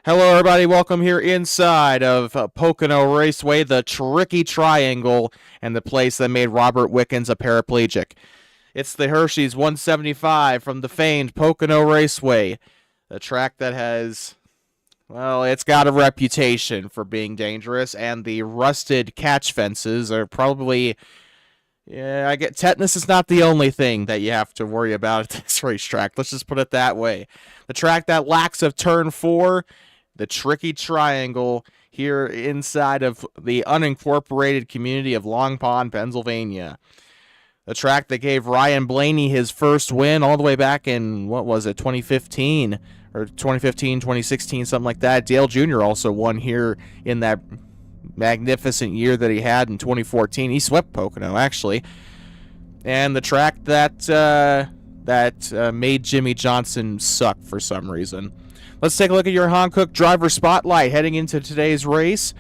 Hello, everybody. Welcome here inside of Pocono Raceway, the Tricky Triangle, and the place that made Robert Wickens a paraplegic. It's the Hershey's 175 from the famed Pocono Raceway, a track that has, well, it's got a reputation for being dangerous, and the rusted catch fences are probably, yeah, I get tetanus is not the only thing that you have to worry about at this racetrack. Let's just put it that way. The track that lacks of turn 4, the Tricky Triangle, here inside of the unincorporated community of Long Pond, Pennsylvania. The track that gave Ryan Blaney his first win all the way back in, 2015? Or 2015, 2016, something like that. Dale Jr. also won here in that magnificent year that he had in 2014. He swept Pocono, actually. And the track that made Jimmy Johnson suck for some reason. Let's take a look at your Hankook driver spotlight heading into today's race.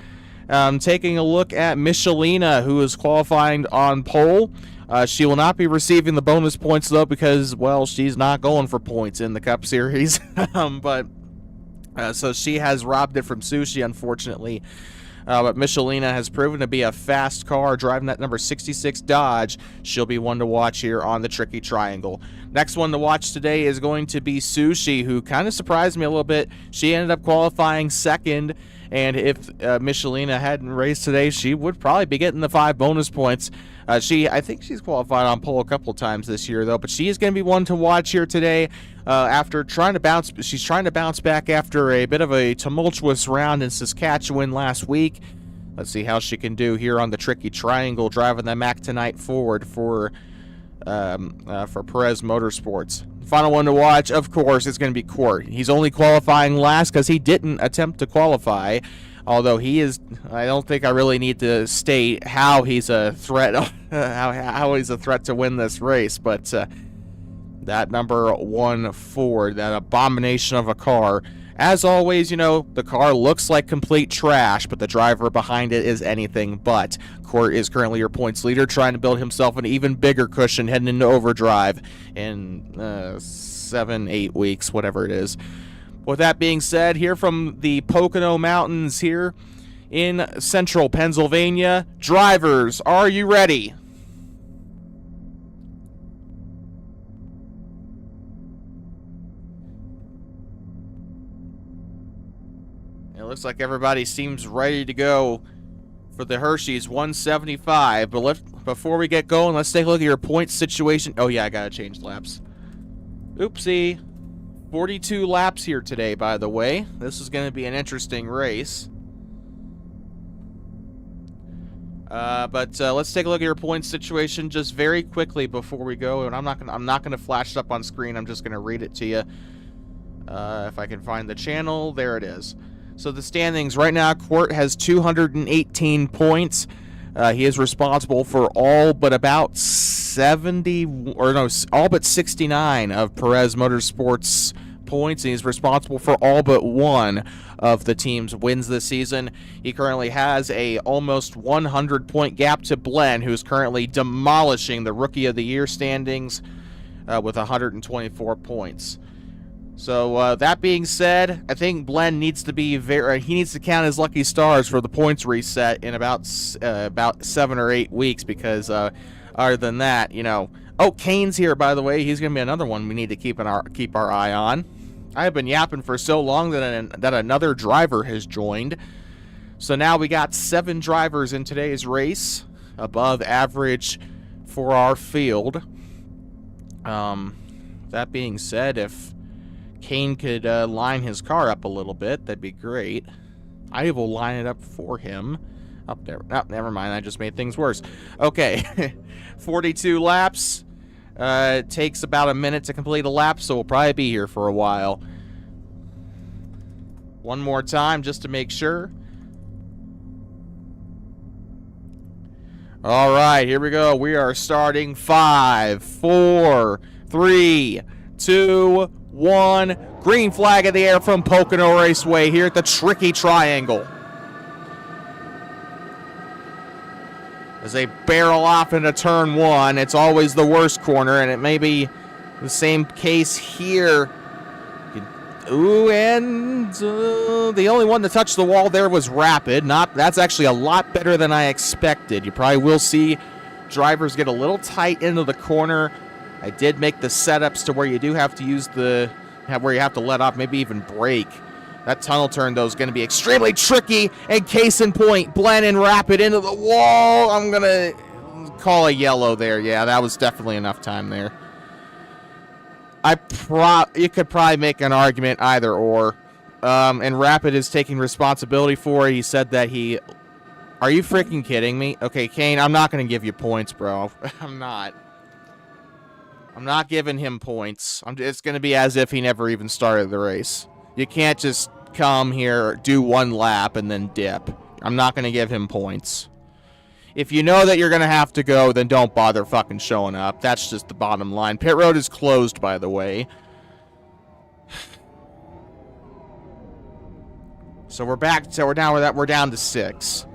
Taking a look at Michelina, who is qualifying on pole. She will not be receiving the bonus points, though, because, well, she's not going for points in the Cup Series. So she has robbed it from Sushi, unfortunately. But Michelina has proven to be a fast car, driving that number 66 Dodge. She'll be one to watch here on the Tricky Triangle. Next one to watch today is going to be Sushi, who kind of surprised me a little bit. She ended up qualifying second, and if Michelina hadn't raced today, she would probably be getting the 5 bonus points. I think she's qualified on pole a couple times this year, though, but she is going to be one to watch here today. After trying to bounce, she's trying to bounce back after a bit of a tumultuous round in Saskatchewan last week. Let's see how she can do here on the Tricky Triangle, driving the Mac tonight forward for Perez Motorsports. Final one to watch, of course, is going to be Court. He's only qualifying last because he didn't attempt to qualify. Although he is, I don't think I really need to state how he's a threat, how he's a threat to win this race. But that number 1 Ford, that abomination of a car. As always, the car looks like complete trash, but the driver behind it is anything but. Court is currently your points leader, trying to build himself an even bigger cushion heading into overdrive in 7-8 weeks, whatever it is. With that being said, here from the Pocono Mountains here in central Pennsylvania, drivers, are you ready? It looks like everybody seems ready to go for the Hershey's 175. But before we get going, let's take a look at your points situation. Oh, yeah, I got to change laps. Oopsie. 42 laps here today, by the way. This is going to be an interesting race. But let's take a look at your points situation just very quickly before we go. And I'm not gonna flash it up on screen. I'm just gonna read it to you. If I can find the channel, there it is. So the standings right now: Court has 218 points. He is responsible for all but about 69 of Perez Motorsports points, and he's responsible for all but 1 of the team's wins this season. He currently has a almost 100-point gap to Blen, who's currently demolishing the Rookie of the Year standings with 124 points. So that being said, I think Blen needs to be he needs to count his lucky stars for the points reset in about 7 or 8 weeks, because other than that, Oh, Kane's here, by the way. He's going to be another one we need to keep our eye on. I have been yapping for so long that another driver has joined. So now we got 7 drivers in today's race, above average for our field. That being said, if Kane could line his car up a little bit, that'd be great. I will line it up for him. Up there. Oh, never mind. I just made things worse. Okay. 42 laps. Takes about a minute to complete a lap, so we'll probably be here for a while. One more time just to make sure. All right, here we go. We are starting 5, 4, 3, 2, 1. Green flag in the air from Pocono Raceway here at the Tricky Triangle. As they barrel off into turn 1, it's always the worst corner, and it may be the same case here. You Ooh, and the only one that touched the wall there was Rapid. That's actually a lot better than I expected. You probably will see drivers get a little tight into the corner. I did make the setups to where you do have to use where you have to let off, maybe even brake. That tunnel turn, though, is going to be extremely tricky. And case in point, Blen and Rapid into the wall. I'm going to call a yellow there. Yeah, that was definitely enough time there. You could probably make an argument either or. And Rapid is taking responsibility for it. He said that Are you freaking kidding me? Okay, Kane, I'm not going to give you points, bro. I'm not giving him points. It's going to be as if he never even started the race. You can't just come here, do one lap, and then dip. I'm not going to give him points. If you know that you're going to have to go, then don't bother fucking showing up. That's just the bottom line. Pit road is closed, by the way. So we're back. So we're down to 6.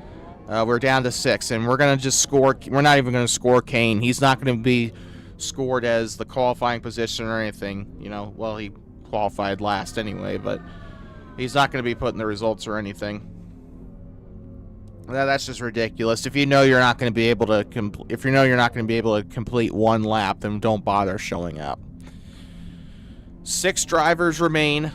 We're down to 6, and we're going to just score. We're not even going to score Kane. He's not going to be scored as the qualifying position or anything. You know, well, he qualified last anyway, but he's not going to be put in the results or anything. That's just ridiculous. If you know you're not going to be able to complete one lap, then don't bother showing up. 6 drivers remain.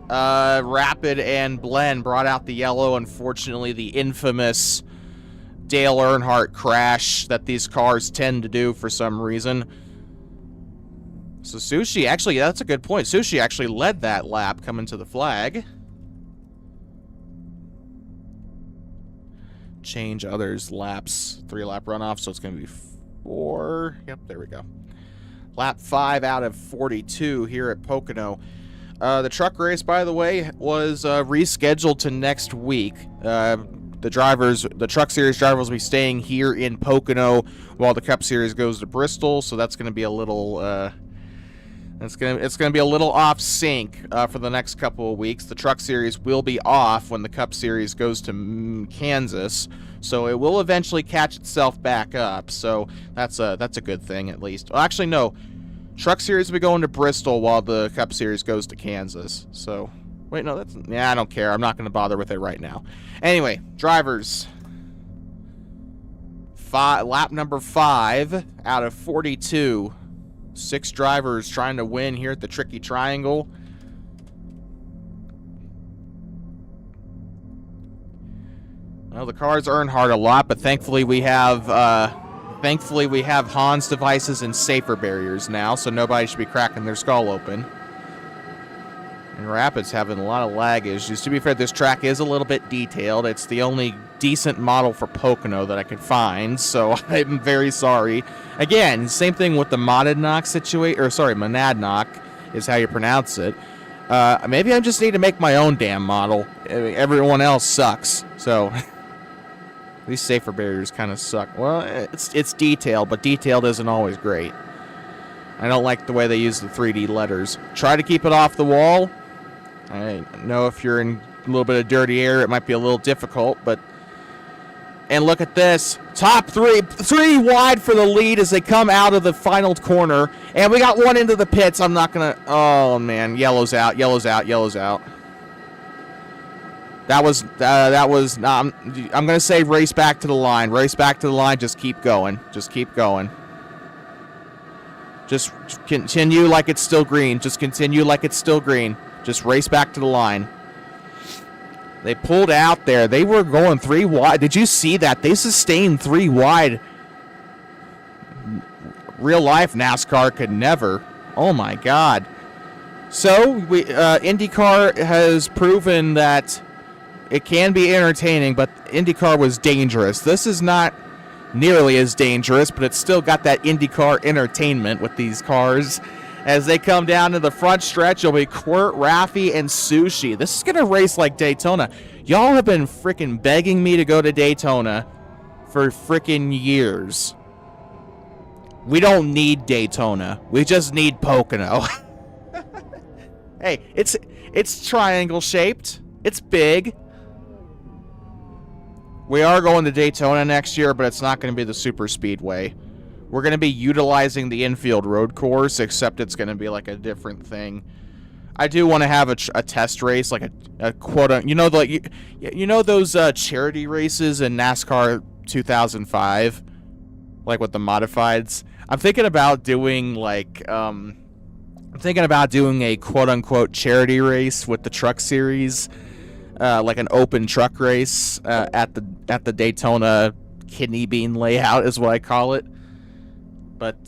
Rapid and Blen brought out the yellow. Unfortunately, the infamous Dale Earnhardt crash that these cars tend to do for some reason. So Sushi, actually, that's a good point. Sushi actually led that lap coming to the flag. Change others' laps. 3-lap runoff, so it's going to be 4. Yep, there we go. Lap 5 out of 42 here at Pocono. The truck race, by the way, was rescheduled to next week. The Truck Series drivers will be staying here in Pocono while the Cup Series goes to Bristol. So that's going to be a little, it's going to be a little off sync for the next couple of weeks. The Truck Series will be off when the Cup Series goes to Kansas, so it will eventually catch itself back up. So that's a good thing at least. Well, actually, no. Truck Series will be going to Bristol while the Cup Series goes to Kansas. So, wait, no, I don't care. I'm not going to bother with it right now. Anyway, drivers. Lap number 5 out of 42. 6 drivers trying to win here at the Tricky Triangle. Well, the cars earn hard a lot, but thankfully we have Hans devices and safer barriers now, so nobody should be cracking their skull open. And Rapid's having a lot of lag issues. To be fair, this track is a little bit detailed. It's the only decent model for Pocono that I could find, so I'm very sorry. Again, same thing with the Monadnock situation, or sorry, Monadnock is how you pronounce it. Maybe I just need to make my own damn model. Everyone else sucks, so these safer barriers kind of suck. Well, it's detailed, but detailed isn't always great. I don't like the way they use the 3D letters. Try to keep it off the wall. I know if you're in a little bit of dirty air, it might be a little difficult, but... And look at this. Top 3 wide for the lead as they come out of the final corner. And we got one into the pits. I'm not going to... Oh, man. Yellow's out. Yellow's out. Yellow's out. That was I'm going to say race back to the line. Race back to the line. Just keep going. Just keep going. Just continue like it's still green. Just continue like it's still green. Just race back to the line. They pulled out there. They were going 3 wide. Did you see that? They sustained 3 wide. Real life NASCAR could never. Oh my God. So IndyCar has proven that it can be entertaining, but IndyCar was dangerous. This is not nearly as dangerous, but it's still got that IndyCar entertainment with these cars. As they come down to the front stretch, it'll be Quirt, Raffi, and Sushi. This is going to race like Daytona. Y'all have been freaking begging me to go to Daytona for freaking years. We don't need Daytona. We just need Pocono. Hey, it's triangle shaped. It's big. We are going to Daytona next year, but it's not going to be the super speedway. We're going to be utilizing the infield road course, except it's going to be like a different thing. I do want to have a test race, like a quote, you know, you know those charity races in NASCAR 2005, like with the modifieds. I'm thinking about doing a quote unquote charity race with the truck series, like an open truck race at the Daytona kidney bean layout is what I call it. But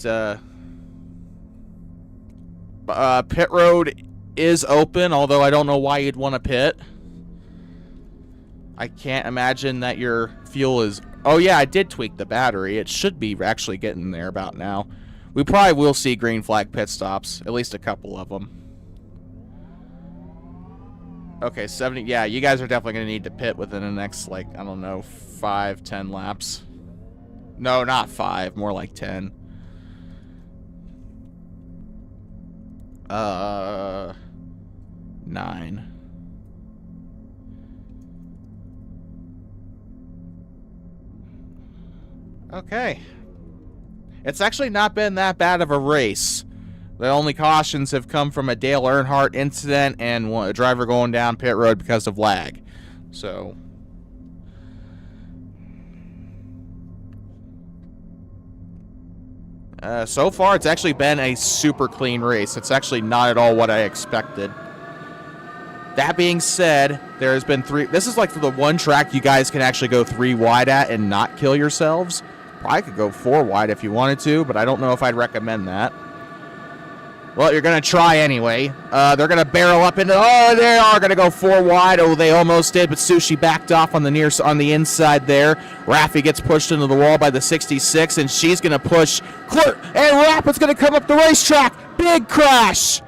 pit road is open, although I don't know why you'd want to pit. I can't imagine that your fuel is... Oh yeah, I did tweak the battery. It should be actually getting there about now. We probably will see green flag pit stops, at least a couple of them. Okay, 70. Yeah, you guys are definitely going to need to pit within the next, like, I don't know, 5-10 laps. No, not 5, more like 10. 9. Okay. It's actually not been that bad of a race. The only cautions have come from a Dale Earnhardt incident and a driver going down pit road because of lag. So... so far, it's actually been a super clean race. It's actually not at all what I expected. That being said, there has been 3... This is like for the one track you guys can actually go 3 wide at and not kill yourselves. Probably could go 4 wide if you wanted to, but I don't know if I'd recommend that. Well, you're going to try anyway. They're going to barrel up into... Oh, they are going to go 4 wide. Oh, they almost did, but Sushi backed off on the inside there. Raffi gets pushed into the wall by the 66, and she's going to push... And Rapid's going to come up the racetrack. Big crash.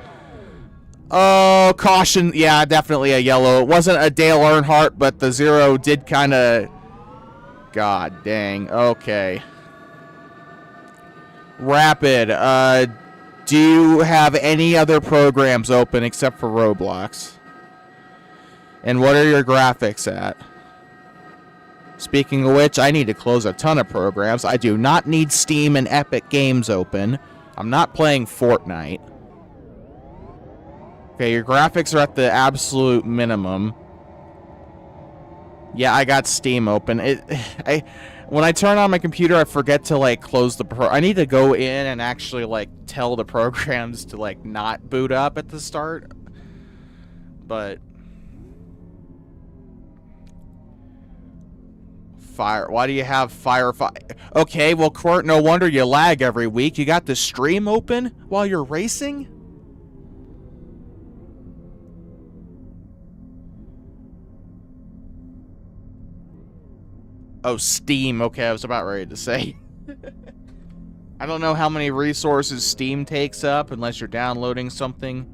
Oh, caution. Yeah, definitely a yellow. It wasn't a Dale Earnhardt, but the 0 did kind of... God dang. Okay. Rapid, do you have any other programs open except for Roblox? And what are your graphics at? Speaking of which, I need to close a ton of programs. I do not need Steam and Epic Games open. I'm not playing Fortnite. Okay, your graphics are at the absolute minimum. Yeah, I got Steam open. When I turn on my computer, I forget to, like, close the I need to go in and actually, like, tell the programs to, like, not boot up at the start. But... Why do you have Okay, well, Court, no wonder you lag every week. You got the stream open while you're racing? Oh, Steam. Okay, I was about ready to say. I don't know how many resources Steam takes up unless you're downloading something.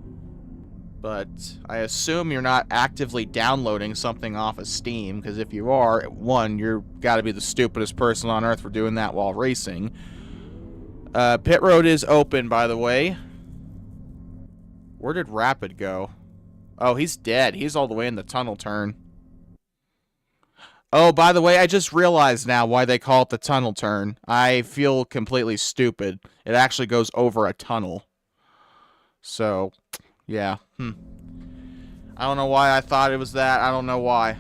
But I assume you're not actively downloading something off of Steam, because if you are, one, you've got to be the stupidest person on earth for doing that while racing. Pit road is open, by the way. Where did Rapid go? Oh, he's dead. He's all the way in the tunnel turn. Oh, by the way, I just realized now why they call it the tunnel turn. I feel completely stupid. It actually goes over a tunnel. So, yeah. I don't know why I thought it was that. I don't know why.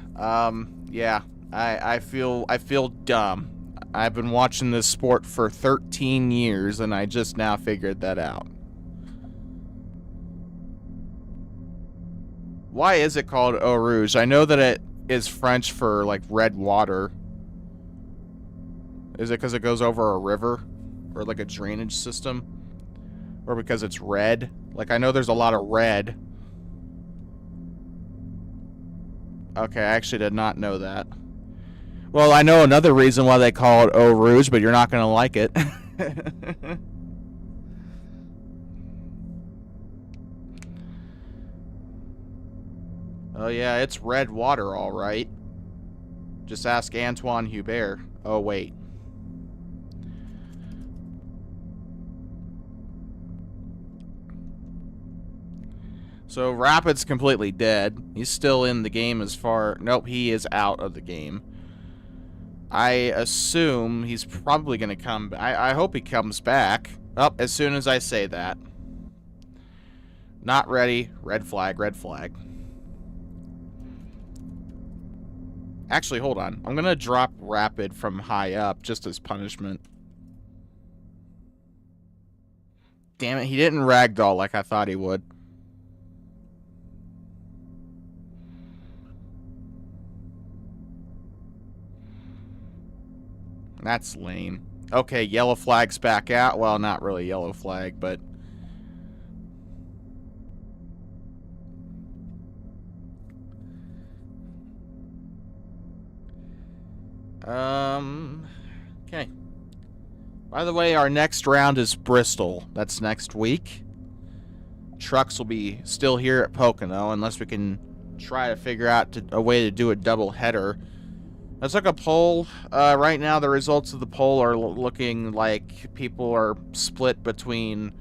Yeah. I feel dumb. I've been watching this sport for 13 years, and I just now figured that out. Why is it called Eau Rouge? I know that it is French for, like, red water. Is it because it goes over a river? Or, like, a drainage system? Or because it's red? Like, I know there's a lot of red. Okay, I actually did not know that. Well, I know another reason why they call it Eau Rouge, but you're not going to like it. Oh yeah, it's red water, all right. Just ask Antoine Hubert. Oh, wait. So, Rapid's completely dead. He's still in the game as far... Nope, he is out of the game. I assume he's probably going to come... I hope he comes back. Oh, as soon as I say that. Not ready. Red flag, red flag. Actually, hold on. I'm gonna drop rapid from high up just as punishment. Damn it, he didn't ragdoll like I thought he would. That's lame. Okay, yellow flag's back out. Well, not really yellow flag, but... Okay. By the way, our next round is Bristol. That's next week. Trucks will be still here at Pocono, unless we can try to figure out a way to do a double header. I took a poll. Right now, the results of the poll are looking like people are split between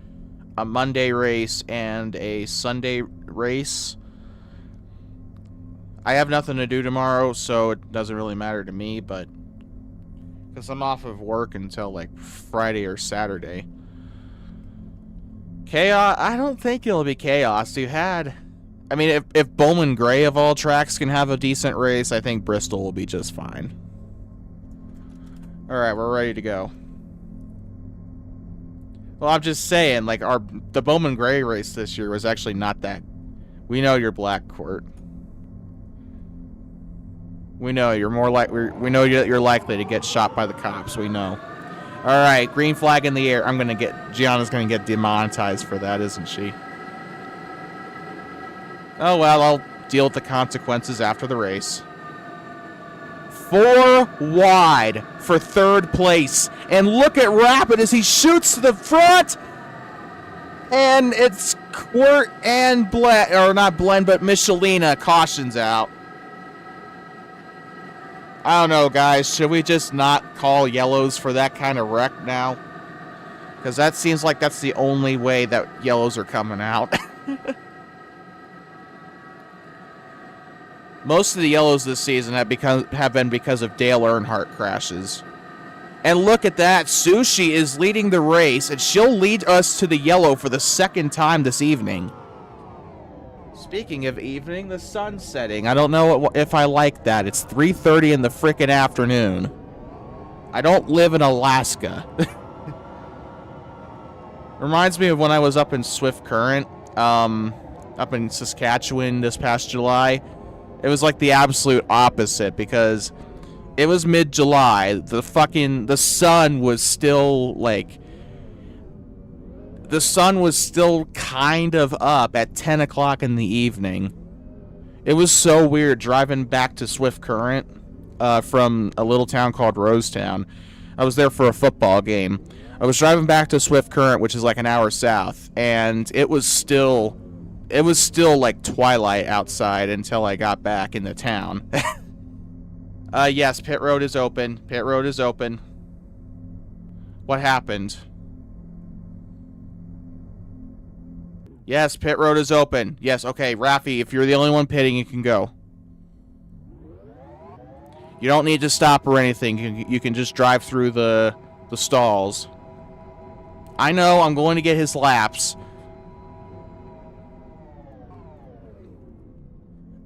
a Monday race and a Sunday race. I have nothing to do tomorrow, so it doesn't really matter to me, but... because I'm off of work until, like, Friday or Saturday. Chaos? I don't think it'll be chaos. You had... I mean, if Bowman Gray of all tracks can have a decent race, I think Bristol will be just fine. Alright, we're ready to go. Well, I'm just saying, like, the Bowman Gray race this year was actually not that... We know you're Black Court. We know you're more like... We know you're likely to get shot by the cops. We know. Alright, green flag in the air. I'm gonna get... Gianna's gonna get demonetized for that, isn't she? Oh, well, I'll deal with the consequences after the race. 4 wide for 3rd place. And look at Rapid as he shoots to the front. And it's Quirt and Blend, or not Blend, but Michelina cautions out. I don't know, guys. Should we just not call yellows for that kind of wreck now? Because that seems like that's the only way that yellows are coming out. Most of the yellows this season have been because of Dale Earnhardt crashes. And look at that. Sushi is leading the race, and she'll lead us to the yellow for the 2nd time this evening. Speaking of evening, the sun's setting. I don't know if I like that. It's 3:30 in the frickin' afternoon. I don't live in Alaska. Reminds me of when I was up in Swift Current, up in Saskatchewan this past July. It was like the absolute opposite because it was mid-July. The sun was still like... The sun was still kind of up at 10 o'clock in the evening. It was so weird driving back to Swift Current from a little town called Rosetown. I was there for a football game. I was driving back to Swift Current, which is like an hour south, and it was still like twilight outside until I got back into town. Yes, pit road is open. Pit road is open. What happened? Yes, pit road is open. Yes, okay, Rafi, if you're the only one pitting, you can go. You don't need to stop or anything. You can just drive through the stalls. I know, I'm going to get his laps.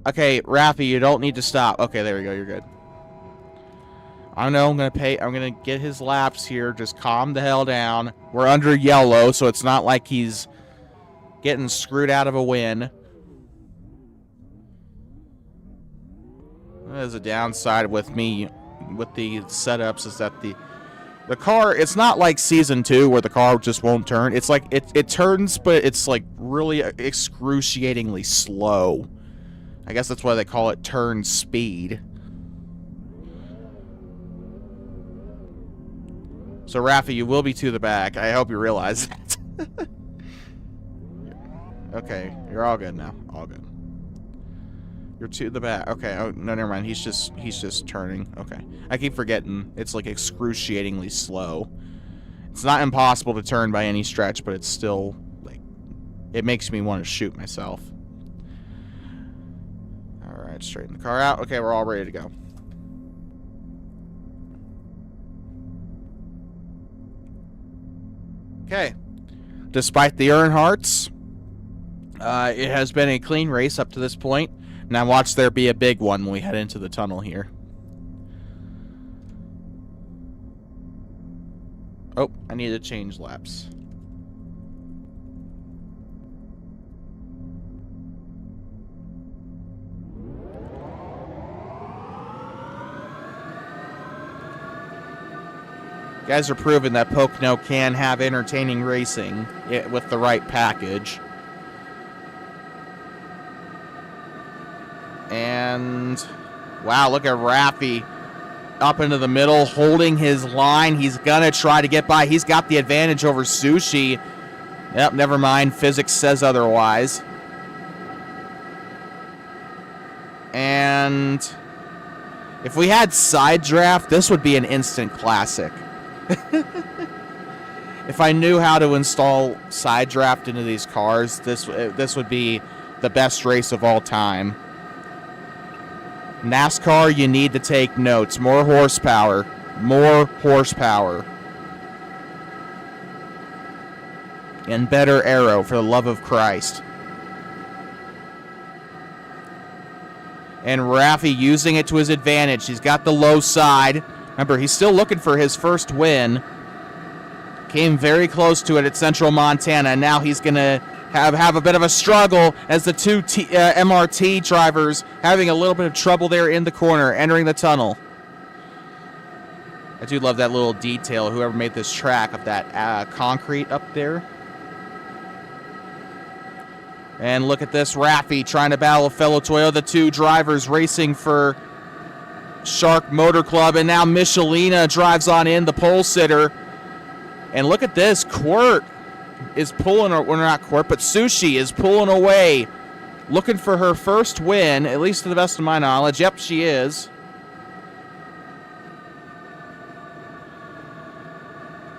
Okay, Rafi, you don't need to stop. Okay, there we go. You're good. I know. I'm gonna get his laps here. Just calm the hell down. We're under yellow, so it's not like he's getting screwed out of a win. There's a downside with me with the setups is that the car, it's not like season 2 where the car just won't turn. It's like it turns, but it's like really excruciatingly slow. I guess that's why they call it turn speed. So, Rafi, you will be to the back. I hope you realize that. Okay, you're all good now. All good. You're to the back. Okay, oh, no, never mind. He's just turning. Okay. I keep forgetting. It's, like, excruciatingly slow. It's not impossible to turn by any stretch, but it's still, like, it makes me want to shoot myself. Alright, straighten the car out. Okay, we're all ready to go. Okay. Despite the Earnhardts, It has been a clean race up to this point. Now watch there be a big one when we head into the tunnel here. Oh, I need to change laps. Guys are proving that Pocono can have entertaining racing with the right package. And wow, look at Raffi up into the middle, holding his line. He's gonna try to get by. He's got the advantage over Sushi. Yep, never mind. Physics says otherwise. And if we had side draft, this would be an instant classic. If I knew how to install side draft into these cars, this would be the best race of all time. NASCAR, you need to take notes. More horsepower. More horsepower. And better aero, for the love of Christ. And Raffi using it to his advantage. He's got the low side. Remember, he's still looking for his first win. Came very close to it at Central Montana. And now he's going to have a bit of a struggle as the two MRT drivers having a little bit of trouble there in the corner, entering the tunnel. I do love that little detail, whoever made this track, of that concrete up there. And look at this, Raffi trying to battle a fellow Toyota. The two drivers racing for Shark Motor Club, and now Michelina drives on in, the pole sitter. And look at this, Quirt is pulling, or well, not Quirt, but Sushi is pulling away, looking for her first win, at least to the best of my knowledge. Yep, she is.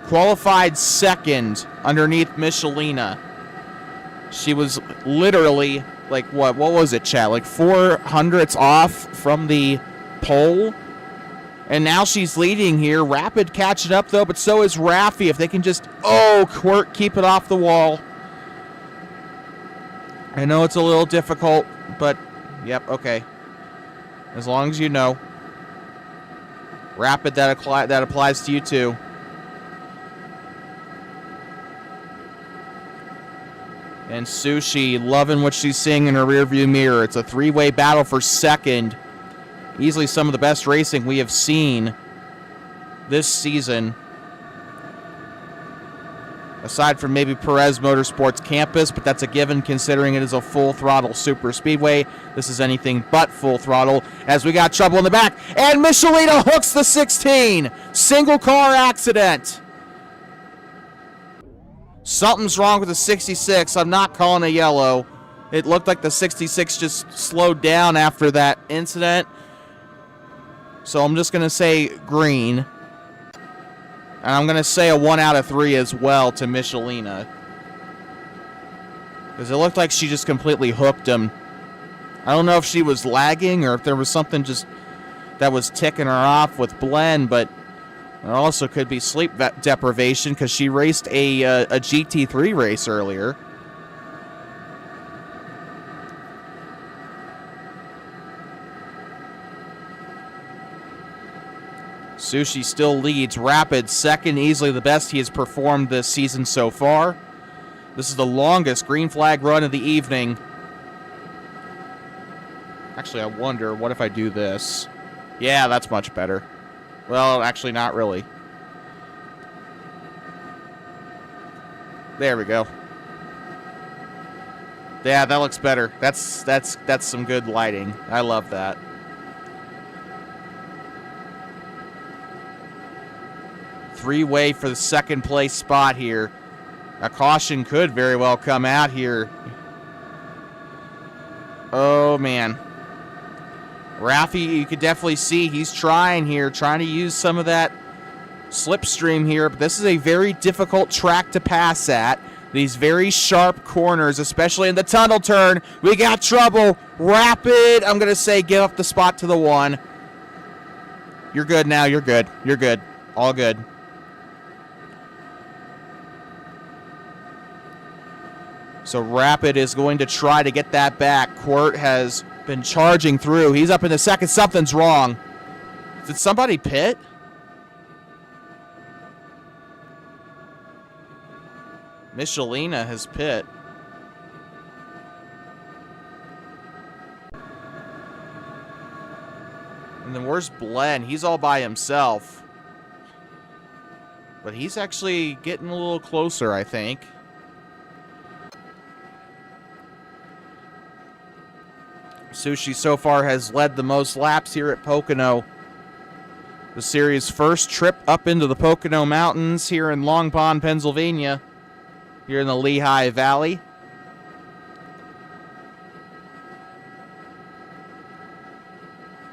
Qualified second underneath Michelina. She was literally, like, what was it, chat? Like 400ths off from the pole. And now she's leading here. Rapid catching up, though, but so is Raffi. If they can just, Quirt, keep it off the wall. I know it's a little difficult, but, yep, okay. As long as you know. Rapid, that applies to you, too. And Sushi loving what she's seeing in her rearview mirror. It's a three-way battle for second. Easily some of the best racing we have seen this season. Aside from maybe Perez Motorsports Campus, but that's a given considering it is a full-throttle super speedway. This is anything but full throttle as we got trouble in the back. And Michelina hooks the 16. Single car accident. Something's wrong with the 66. I'm not calling a yellow. It looked like the 66 just slowed down after that incident. So I'm just going to say green. And I'm going to say a 1 out of 3 as well to Michelina. Because it looked like she just completely hooked him. I don't know if she was lagging or if there was something just that was ticking her off with blend, but it also could be sleep deprivation because she raced a GT3 race earlier. Sushi still leads. Rapid second, easily the best he has performed this season so far. This is the longest green flag run of the evening. Actually, I wonder, what if I do this? Yeah, that's much better. Well, actually, not really. There we go. Yeah, that looks better. That's some good lighting. I love that. Three-way for the second place spot here. A caution could very well come out here. Oh, man. Raffi, you could definitely see he's trying here, trying to use some of that slipstream here. But this is a very difficult track to pass at. These very sharp corners, especially in the tunnel turn. We got trouble. Rapid, I'm going to say give up the spot to the 1. You're good now. You're good. You're good. All good. So Rapid is going to try to get that back. Quirt has been charging through. He's up in the second. Something's wrong. Did somebody pit? Michelina has pit. And then where's Blen? He's all by himself. But he's actually getting a little closer, I think. Sushi so far has led the most laps here at Pocono. The series' first trip up into the Pocono Mountains here in Long Pond, Pennsylvania. Here in the Lehigh Valley.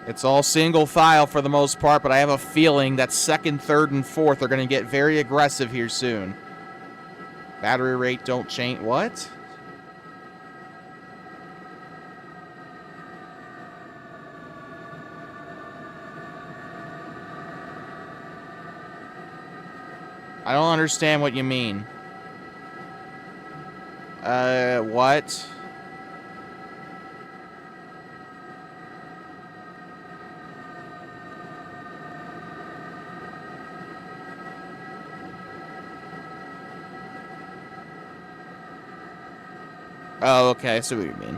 It's all single file for the most part, but I have a feeling that second, third, and fourth are going to get very aggressive here soon. Battery rate don't change. What? I don't understand what you mean. What? Oh, okay, I see what you mean.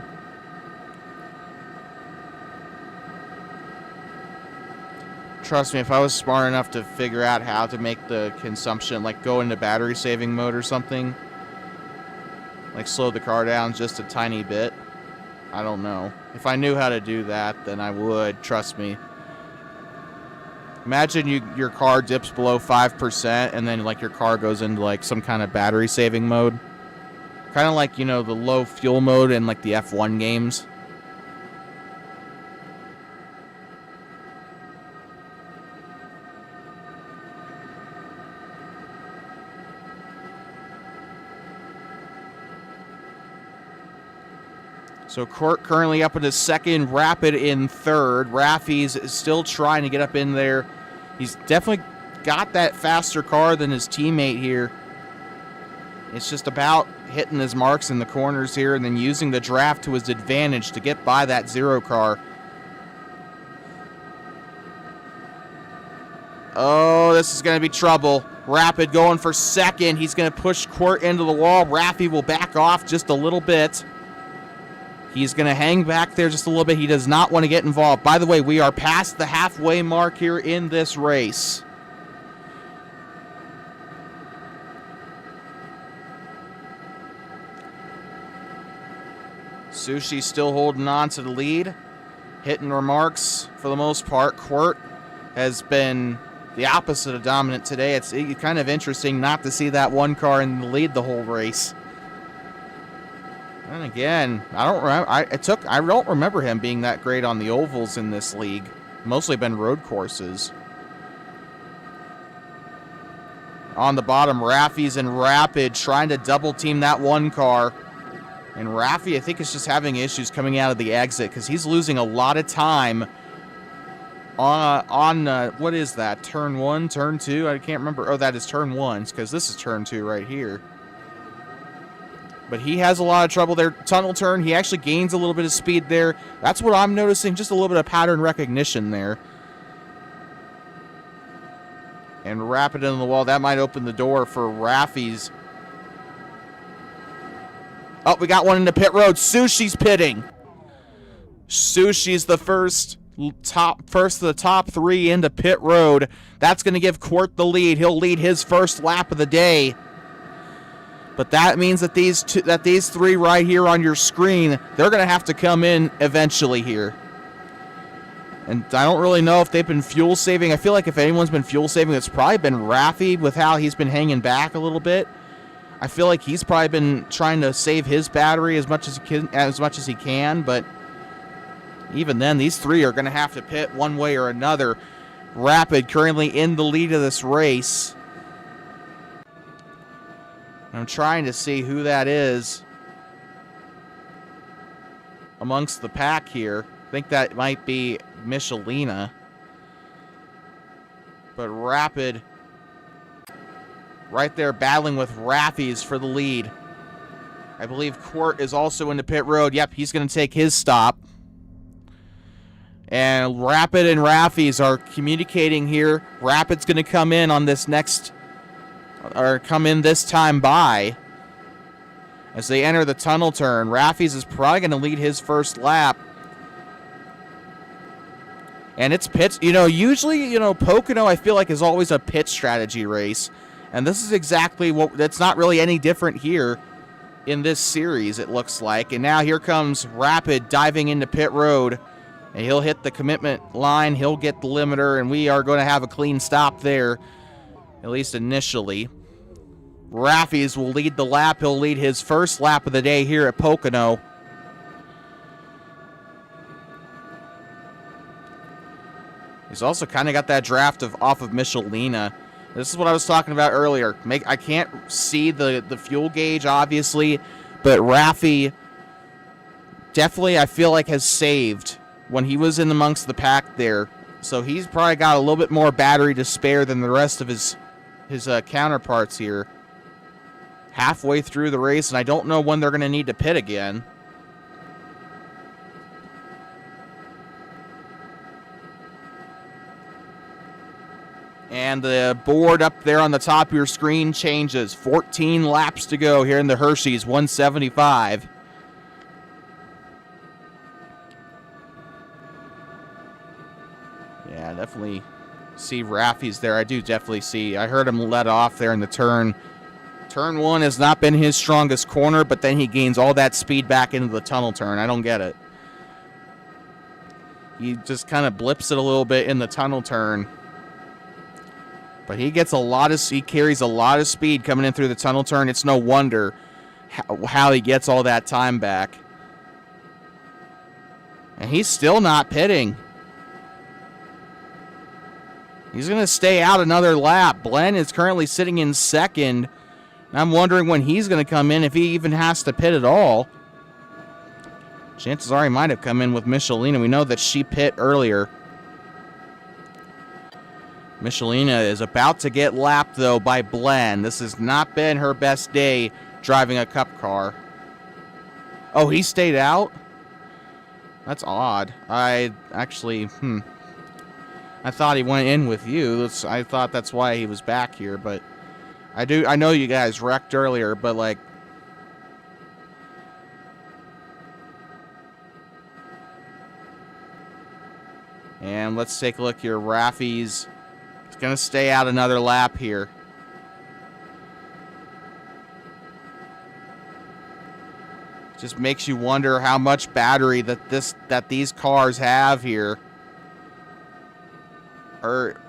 Trust me, if I was smart enough to figure out how to make the consumption, like go into battery saving mode or something, like slow the car down just a tiny bit. I don't know. If I knew how to do that, then I would. Trust me. Imagine your car dips below 5% and then like your car goes into like some kind of battery saving mode. Kind of like, you know, the low fuel mode in like the F1 games. So Court currently up in his second, Rapid in third. Raffy's still trying to get up in there. He's definitely got that faster car than his teammate here. It's just about hitting his marks in the corners here and then using the draft to his advantage to get by that zero car. Oh, this is going to be trouble. Rapid going for second. He's going to push Court into the wall. Raffy will back off just a little bit. He's going to hang back there just a little bit. He does not want to get involved. By the way, we are past the halfway mark here in this race. Sushi still holding on to the lead. Hitting remarks for the most part. Quirt has been the opposite of dominant today. It's kind of interesting not to see that one car in the lead the whole race. And again, I don't remember him being that great on the ovals in this league. Mostly been road courses. On the bottom, Raffy's and Rapid trying to double team that one car. And Raffy, I think, is just having issues coming out of the exit because he's losing a lot of time on what is that? Turn 1, turn 2? I can't remember. Oh, that is turn 1 because this is turn 2 right here. But he has a lot of trouble there. Tunnel turn, he actually gains a little bit of speed there. That's what I'm noticing, just a little bit of pattern recognition there. And Rapid into the wall. That might open the door for Raffy's. Oh, we got one into pit road. Sushi's pitting. Sushi's the first of the top three into pit road. That's going to give Court the lead. He'll lead his first lap of the day. But that means that these three right here on your screen, they're going to have to come in eventually here. And I don't really know if they've been fuel saving. I feel like if anyone's been fuel saving, it's probably been Raffy with how he's been hanging back a little bit. I feel like he's probably been trying to save his battery as much as he can, but even then, these three are going to have to pit one way or another. Rapid currently in the lead of this race. I'm trying to see who that is amongst the pack here. I think that might be Michelina. But Rapid right there battling with Raffy's for the lead. I believe Court is also into pit road. Yep, he's going to take his stop. And Rapid and Raffies are communicating here. Rapid's going to come in on this next, or come in this time by. As they enter the tunnel turn, Raffies is probably going to lead his first lap. And it's pits. Usually, Pocono, I feel like, is always a pit strategy race. And this is exactly what, that's not really any different here in this series, it looks like. And now here comes Rapid diving into pit road. And he'll hit the commitment line. He'll get the limiter. And we are going to have a clean stop there, at least initially. Raffies will lead the lap. He'll lead his first lap of the day here at Pocono. He's also kind of got that draft off of Michelina. This is what I was talking about earlier. I can't see the fuel gauge, obviously, but Raffi definitely, I feel like, has saved when he was in amongst the pack there. So he's probably got a little bit more battery to spare than the rest of his counterparts here. Halfway through the race, and I don't know when they're going to need to pit again. And the board up there on the top of your screen changes. 14 laps to go here in the Hershey's 175. Yeah, definitely see Raffi's there. I do definitely see. I heard him let off there in the turn. Turn 1 has not been his strongest corner, but then he gains all that speed back into the tunnel turn. I don't get it. He just kind of blips it a little bit in the tunnel turn. But he carries a lot of speed coming in through the tunnel turn. It's no wonder how he gets all that time back. And he's still not pitting. He's going to stay out another lap. Glenn is currently sitting in second. I'm wondering when he's going to come in, if he even has to pit at all. Chances are he might have come in with Michelina. We know that she pit earlier. Michelina is about to get lapped, though, by Blen. This has not been her best day driving a cup car. Oh, he stayed out? That's odd. I thought he went in with you. I thought that's why he was back here, but I know you guys wrecked earlier, but like, and let's take a look here. Raffi's going to stay out another lap here. Just makes you wonder how much battery that these cars have here. Or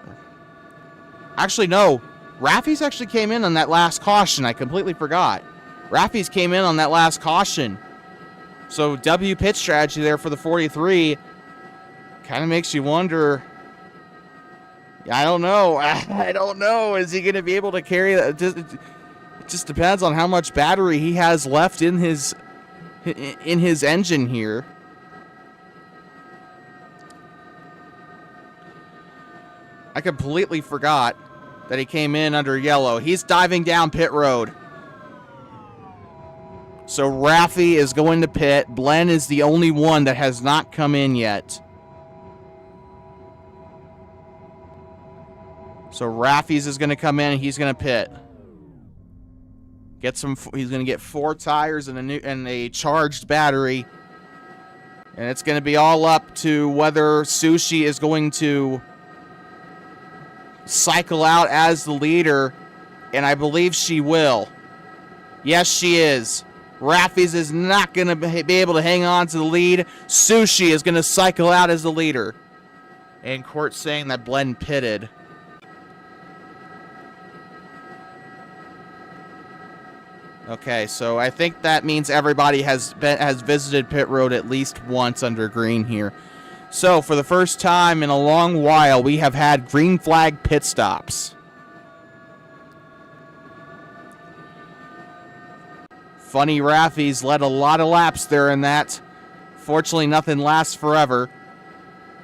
actually, no. Raffi's actually came in on that last caution. I completely forgot. Raffi's came in on that last caution. So W pit strategy there for the 43. Kind of makes you wonder. I don't know. I don't know. Is he going to be able to carry that? It just depends on how much battery he has left in his engine here. I completely forgot that he came in under yellow. He's diving down pit road. So Raffi is going to pit. Blen is the only one that has not come in yet. So Raffi's is going to come in and he's going to pit. He's going to get 4 tires and a charged battery. And it's going to be all up to whether Sushi is going to cycle out as the leader, and I believe she will. Yes, she is. Raffi's is not going to be able to hang on to the lead. Sushi is going to cycle out as the leader. And Court saying that Blen pitted. Okay, so I think that means everybody has visited pit road at least once under green here. So, for the first time in a long while, we have had green flag pit stops. Funny Raffi's led a lot of laps there in that. Fortunately, nothing lasts forever,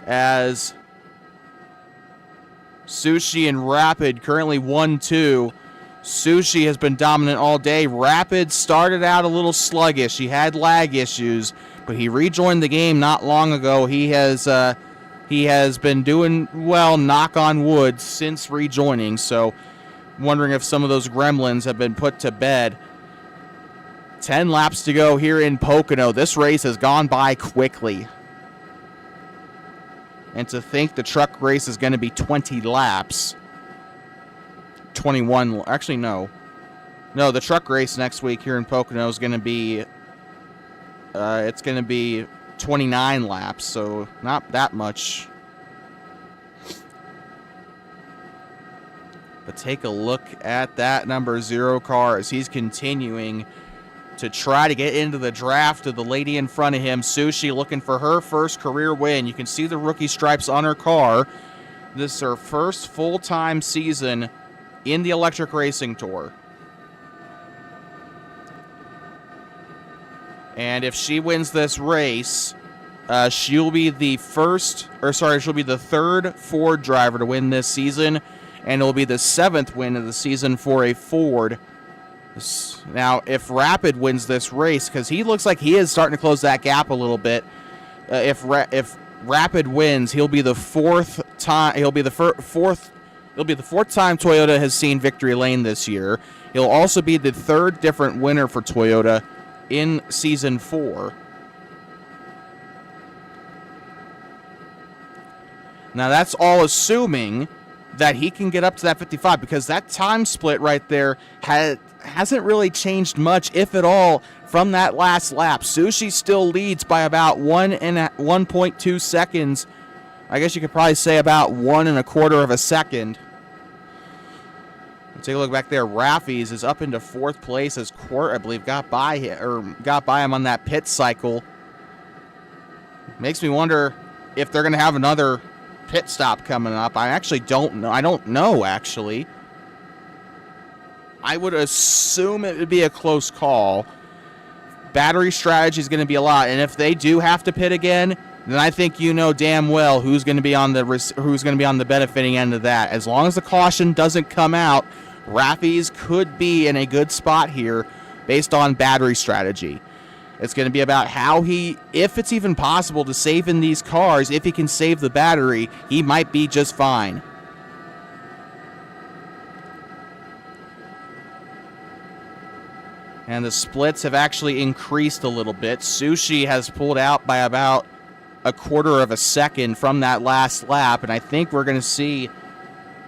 as Sushi and Rapid currently 1-2. Sushi has been dominant all day. Rapid started out a little sluggish. He had lag issues, but he rejoined the game not long ago. He has been doing well, knock on wood, since rejoining. So, wondering if some of those gremlins have been put to bed. 10 laps to go here in Pocono. This race has gone by quickly. And to think the truck race is going to be 20 laps. 21, actually no, the truck race next week here in Pocono is going to be it's going to be 29 laps, so not that much. But take a look at that number 0 car as he's continuing to try to get into the draft of the lady in front of him. Sushi looking for her first career win. You can see the rookie stripes on her car. This is her first full-time season in the Electric Racing Tour. And if she wins this race, she'll be the third Ford driver to win this season, and it'll be the 7th win of the season for a Ford. Now, if Rapid wins this race, because he looks like he is starting to close that gap a little bit, if Rapid wins, he'll be the fourth time. He'll be the fourth time Toyota has seen victory lane this year. He'll also be the 3rd different winner for Toyota in Season 4. Now, that's all assuming that he can get up to that 55, because that time split right there hasn't really changed much, if at all, from that last lap. Sushi still leads by about 1.2 seconds. I guess you could probably say about 1 1/4 of a second. Take a look back there. Raffies is up into 4th place as Quart, I believe, got by him on that pit cycle. Makes me wonder if they're going to have another pit stop coming up. I actually don't know. I don't know, actually. I would assume it would be a close call. Battery strategy is going to be a lot, and if they do have to pit again, then I think you know damn well who's going to be on the benefiting end of that. As long as the caution doesn't come out, Raffies could be in a good spot here based on battery strategy. It's going to be about how if it's even possible to save in these cars, if he can save the battery, he might be just fine. And the splits have actually increased a little bit. Sushi has pulled out by about 1/4 of a second from that last lap, and I think we're going to see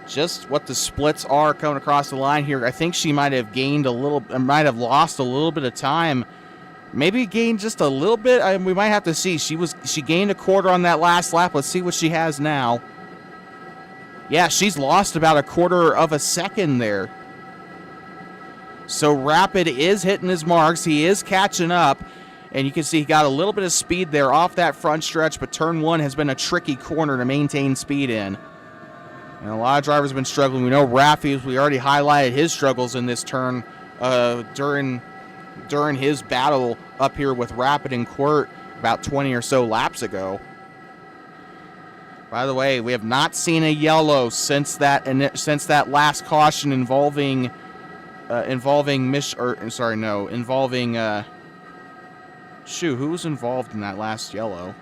just what the splits are coming across the line here. I think she might have lost a little bit of time. Maybe gained just a little bit. We might have to see. She gained 1/4 on that last lap. Let's see what she has now. Yeah, she's lost about 1/4 of a second there. So Rapid is hitting his marks. He is catching up. And you can see he got a little bit of speed there off that front stretch, but turn 1 has been a tricky corner to maintain speed in. And a lot of drivers have been struggling. We know Raffies, we already highlighted his struggles in this turn during his battle up here with Rapid and Quirt about 20 or so laps ago. By the way, we have not seen a yellow since that last caution involving who was involved in that last yellow?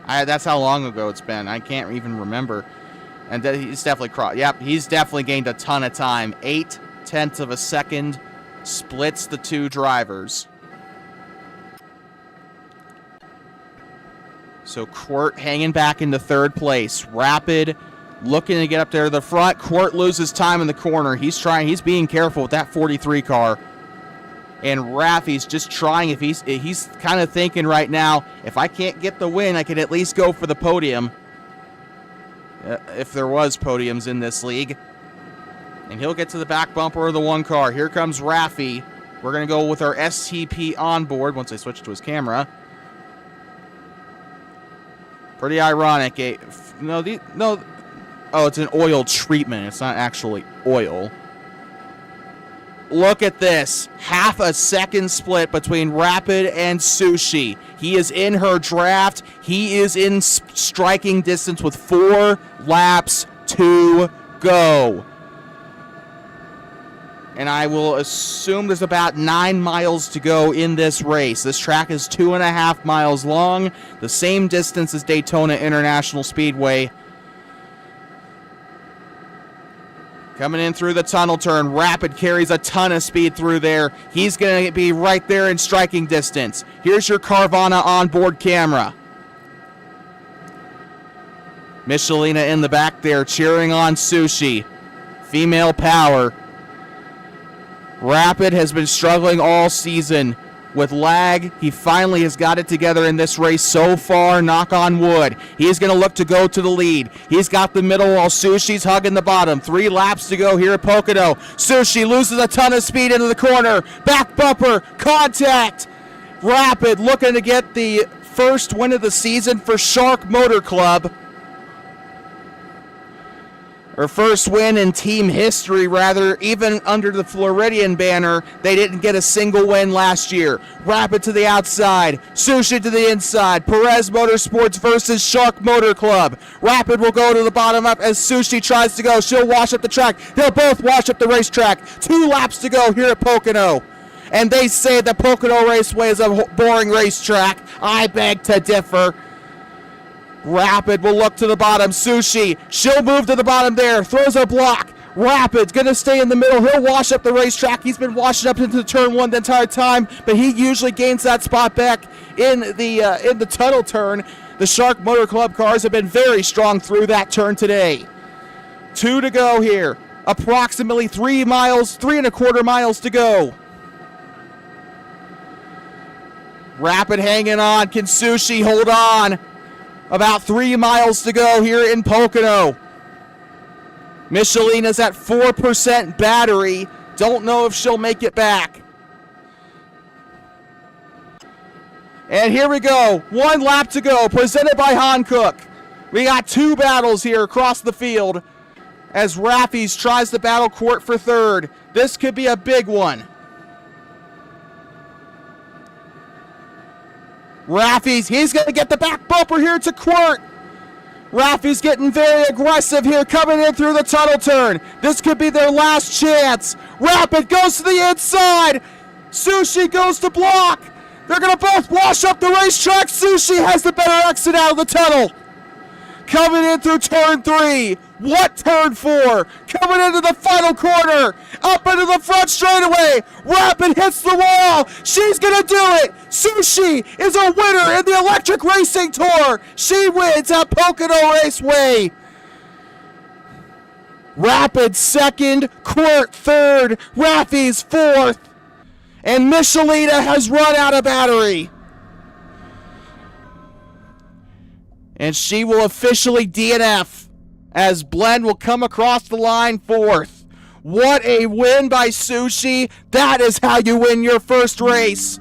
That's how long ago it's been. I can't even remember. And he's definitely crossed. Yep, he's definitely gained a ton of time. 0.8 of a second splits the two drivers. So Quirt hanging back into 3rd place. Rapid looking to get up there to the front. Quirt loses time in the corner. He's being careful with that 43 car. And Raffi's just trying. If he's kind of thinking right now, if I can't get the win, I can at least go for the podium. If there was podiums in this league. And he'll get to the back bumper of the 1 car. Here comes Raffi. We're going to go with our STP on board once I switch to his camera. Pretty ironic. Oh, it's an oil treatment. It's not actually oil. Look at this. Half a second split between Rapid and Sushi. He is in her draft. He is in striking distance with 4 laps to go. And I will assume there's about 9 miles to go in this race. This track is 2.5 miles long, the same distance as Daytona International Speedway. Coming in through the tunnel turn, Rapid carries a ton of speed through there. He's going to be right there in striking distance. Here's your Carvana onboard camera. Michelina in the back there cheering on Sushi. Female power. Rapid has been struggling all season with lag. He finally has got it together in this race so far, knock on wood. He's going to look to go to the lead. He's got the middle while Sushi's hugging the bottom. 3 laps to go here at Pocono. Sushi loses a ton of speed into the corner. Back bumper, contact. Rapid looking to get the first win of the season for Shark Motor Club. Her first win in team history, rather. Even under the Floridian banner, they didn't get a single win last year. Rapid to the outside, Sushi to the inside. Perez Motorsports versus Shark Motor Club. Rapid will go to the bottom up as Sushi tries to go. She'll wash up the track. They'll both wash up the racetrack. 2 laps to go here at Pocono. And they say the Pocono Raceway is a boring racetrack. I beg to differ. Rapid will look to the bottom. Sushi, she'll move to the bottom there. Throws a block. Rapid's going to stay in the middle. He'll wash up the racetrack. He's been washing up into turn 1 the entire time, but he usually gains that spot back in the tunnel turn. The Shark Motor Club cars have been very strong through that turn today. 2 to go here. Approximately 3.25 miles to go. Rapid hanging on. Can Sushi hold on? About 3 miles to go here in Pocono. Michelina's at 4% battery. Don't know if she'll make it back. And here we go. 1 lap to go. Presented by Hankook. We got 2 battles here across the field as Raffies tries to battle Court for third. This could be a big one. Raffies, he's going to get the back bumper here to Quirt. Raffies getting very aggressive here, coming in through the tunnel turn. This could be their last chance. Rapid goes to the inside. Sushi goes to block. They're going to both wash up the racetrack. Sushi has the better exit out of the tunnel. Coming in through turn 3. What turn 4? Coming into the final corner. Up into the front straightaway. Rapid hits the wall. She's going to do it. Sushi is a winner in the Electric Racing Tour. She wins at Pocono Raceway. Rapid second. Quirt third. Raffies fourth. And Michelina has run out of battery. And she will officially DNF as Blend will come across the line fourth. What a win by Sushi. That is how you win your first race.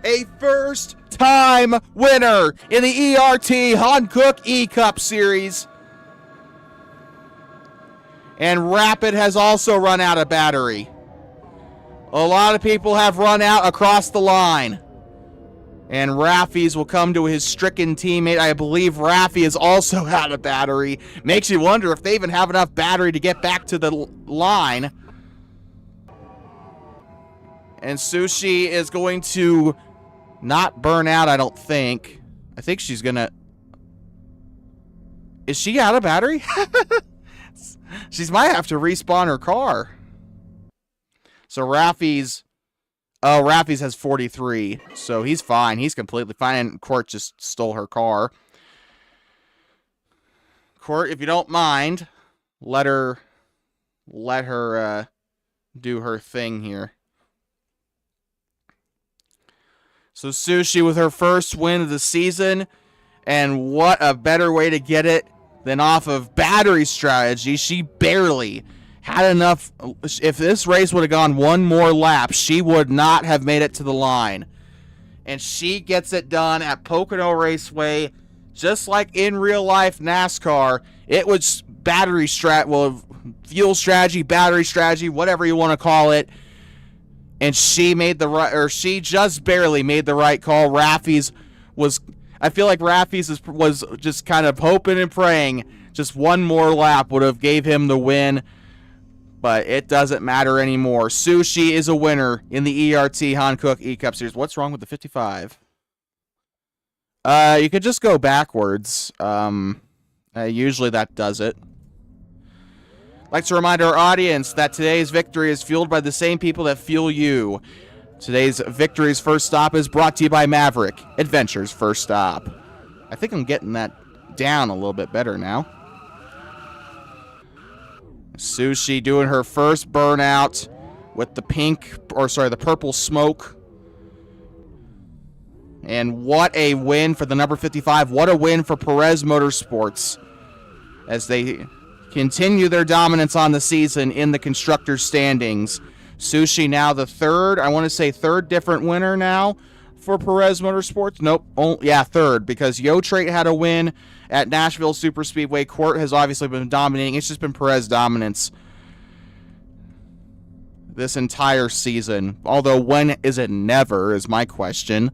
A first-time winner in the ERT Hankook E-Cup Series. And Rapid has also run out of battery. A lot of people have run out across the line. And Raffies will come to his stricken teammate. I believe Raffi is also out of battery. Makes you wonder if they even have enough battery to get back to the line. And Sushi is going to not burn out, I don't think. I think she's going to... Is she out of battery? She might have to respawn her car. So Raffies... Oh, Raffies has 43, so he's fine. He's completely fine. Court just stole her car. Court, if you don't mind, let her do her thing here. So Sushi with her first win of the season, and what a better way to get it than off of battery strategy. She barely had enough. If this race would have gone 1 more lap, she would not have made it to the line. And she gets it done at Pocono Raceway, just like in real life NASCAR. It was fuel strategy, battery strategy, whatever you want to call it. And she made the right, or she just barely made the right call. Raffies was, I feel like Raffies was just kind of hoping and praying just 1 more lap would have gave him the win. but it doesn't matter anymore. Sushi is a winner in the ERT Hankook E-Cup Series. What's wrong with the 55? You could just go backwards. Usually that does it. I'd like to remind our audience that today's victory is fueled by the same people that fuel you. Today's victory's first stop is brought to you by Maverick, Adventure's first stop. I think I'm getting that down a little bit better now. Sushi doing her first burnout with the the purple smoke. And what a win for the number 55. What a win for Perez Motorsports as they continue their dominance on the season in the constructors' standings. Sushi now the third different winner now for Perez Motorsports. Nope. Third, because Yotrait had a win at Nashville Superspeedway. Court has obviously been dominating. It's just been Perez dominance this entire season. Although, when is it never, is my question.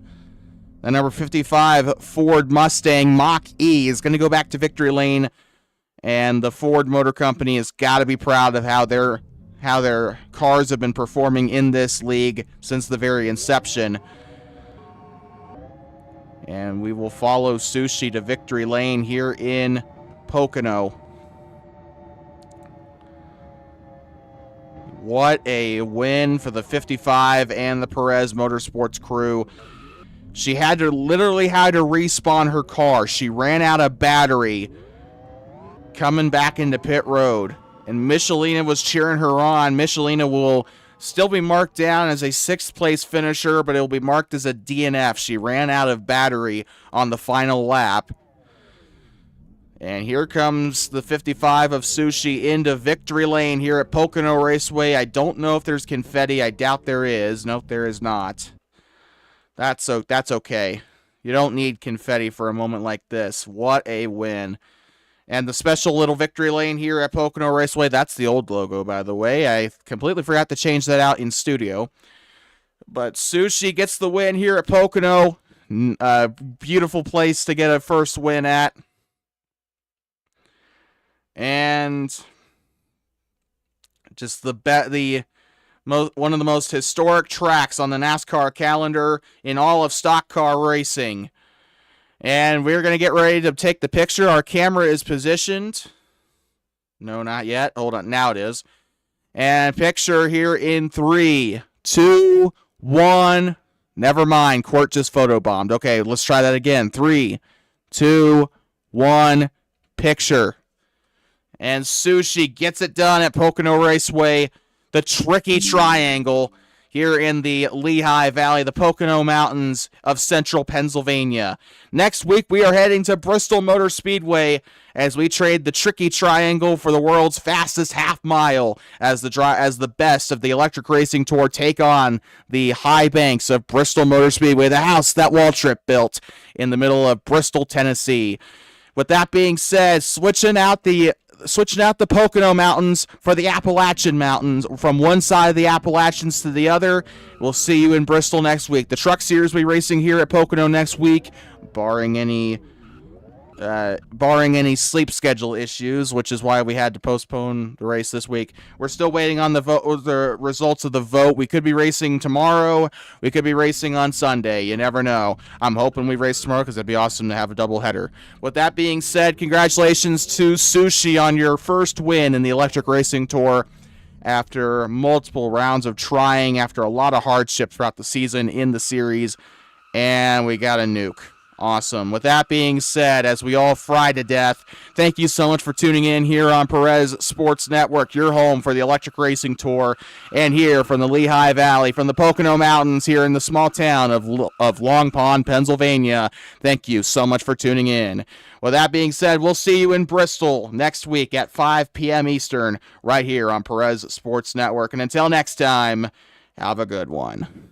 The number 55 Ford Mustang Mach-E is going to go back to victory lane, and the Ford Motor Company has got to be proud of how their cars have been performing in this league since the very inception. And we will follow Sushi to victory lane here in Pocono. What a win for the 55 and the Perez Motorsports crew. She literally had to respawn her car. She ran out of battery coming back into pit road. And Michelina was cheering her on. Michelina will still be marked down as a 6th place finisher, but it will be marked as a DNF. She ran out of battery on the final lap. And here comes the 55 of Sushi into victory lane here at Pocono Raceway. I don't know if there's confetti. I doubt there is. Nope, there is not. That's okay. You don't need confetti for a moment like this. What a win. And the special little victory lane here at Pocono Raceway, that's the old logo, by the way. I completely forgot to change that out in studio. But Sushi gets the win here at Pocono. Beautiful place to get a first win at. And just one of the most historic tracks on the NASCAR calendar in all of stock car racing. And we're going to get ready to take the picture. Our camera is positioned. No, not yet. Hold on. Now it is. And picture here in 3, 2, 1. Never mind. Court just photobombed. Okay, let's try that again. 3, 2, 1. Picture. And Sushi gets it done at Pocono Raceway. The tricky triangle here in the Lehigh Valley, the Pocono Mountains of central Pennsylvania. Next week, we are heading to Bristol Motor Speedway as we trade the tricky triangle for the world's fastest half mile as the best of the Electric Racing Tour take on the high banks of Bristol Motor Speedway, the house that Waltrip built in the middle of Bristol, Tennessee. With that being said, switching out the Pocono Mountains for the Appalachian Mountains, from one side of the Appalachians to the other. We'll see you in Bristol next week. The Truck Series will be racing here at Pocono next week, barring any sleep schedule issues, which is why we had to postpone the race this week. We're still waiting on the results of the vote. We could be racing tomorrow. We could be racing on Sunday. You never know. I'm hoping we race tomorrow because it'd be awesome to have a doubleheader. With that being said, congratulations to Sushi on your first win in the Electric Racing Tour after multiple rounds of trying, after a lot of hardship throughout the season in the series, and we got a nuke. Awesome. With that being said, as we all fry to death, thank you so much for tuning in here on Perez Sports Network, your home for the Electric Racing Tour, and here from the Lehigh Valley, from the Pocono Mountains here in the small town of Long Pond, Pennsylvania. Thank you so much for tuning in. With that being said, we'll see you in Bristol next week at 5 p.m. Eastern, right here on Perez Sports Network. And until next time, have a good one.